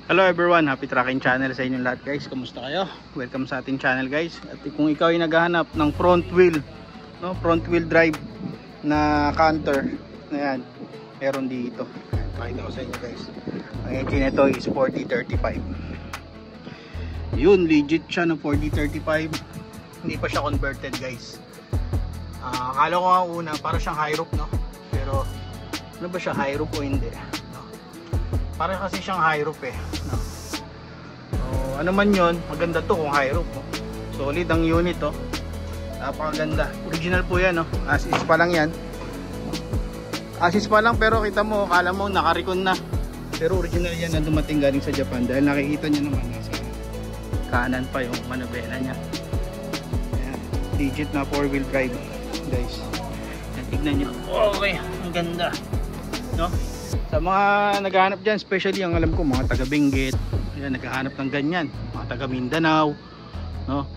Hello everyone, happy tracking channel sa inyong lahat guys. Kamusta kayo? Welcome sa ating channel guys. At kung ikaw ay naghahanap ng front wheel drive na canter, ayan, meron dito. Pakita ko sa inyo guys. Ang engine nito is 4D35. Yun, legit siya na 4D35. Hindi pa siya converted guys. Akala ko nga una para siyang high roof, no? Pero ano ba siya, high roof o hindi? Para kasi siyang high roof no? So, ano man yun, maganda to kung high roof, no? Solid ang unit, oh. Napakaganda. Original po yan, no? As is pa lang yan. As is pa lang, pero kita mo, akala mo naka-recon na. Pero original yan na dumating galing sa Japan. Dahil nakikita nyo naman nasa kanan pa yung manubela nya. Ayan. Legit na 4-wheel drive guys. Tignan nyo. Okay, ang ganda, no? Sa mga naghahanap dyan, especially ang alam ko mga taga Benguet, ayan, naghahanap ng ganyan, mga taga Mindanao, no?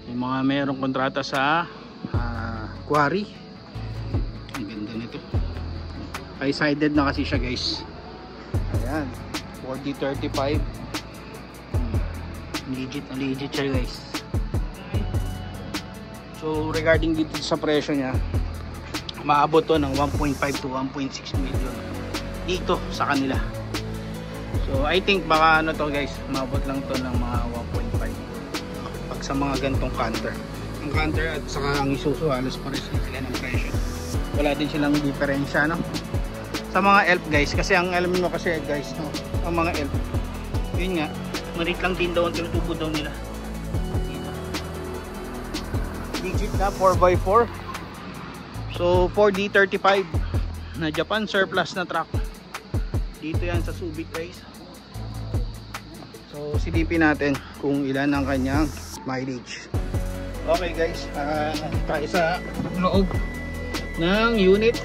Yung mga mayroong kontrata sa quarry. Ang ganda nito. High-sided na kasi siya guys. Ayan, 4D35. Legit siya guys. So regarding dito sa presyo niya, maabot to ng 1.5 to 1.6 million dito sa kanila. So I think baka ano to guys, maabot lang to ng mga 1.5 pag sa mga gantong canter. Ang canter at saka ang Isuzu halos pares sila ng presyo. Wala din silang diferensya, no? Sa mga elf guys, kasi ang alam mo kasi guys, no? Ang mga elf, yun nga, marit lang din daw ang tinutubo daw nila dito. Legit na 4x4. So 4D35 na Japan surplus na truck. Dito yan sa Subic guys. So silipin natin kung ilan ang kanyang mileage. Okay guys, tayo sa loob ng unit.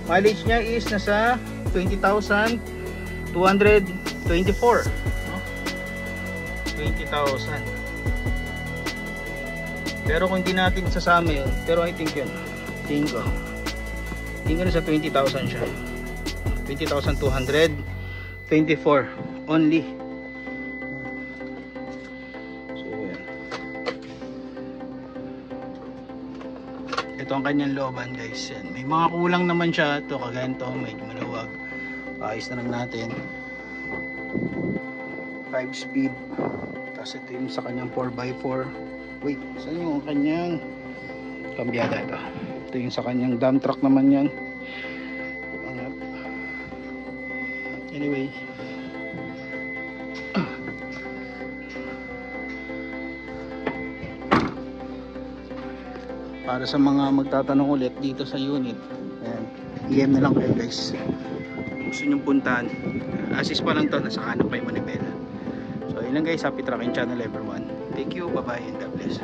Mileage niya is nasa 20,224, no? 20,000. Pero kung hindi natin sasama yun, pero I think yun, tingin ko sa 20,000 siya. 20,224 only. So yan. Ito ang kanyang looban guys. Yan. May mga kulang naman siya. Ito kaganto, medyo maluwag. Paayos na lang natin. 5 speed. Tapos ito yung sa kanyang 4x4. Wait, saan yung kanyang kambyada ito? Ito yung sa kanyang dump truck naman yan. Anyway, para sa mga magtatanong ulit dito sa unit, ayan, PM na lang kayo guys. Gusto nyong puntahan, assist pa lang to, nasa kanan pa yung manibela. So yun lang guys, happy tracking channel everyone. Thank you, bye bye and God bless.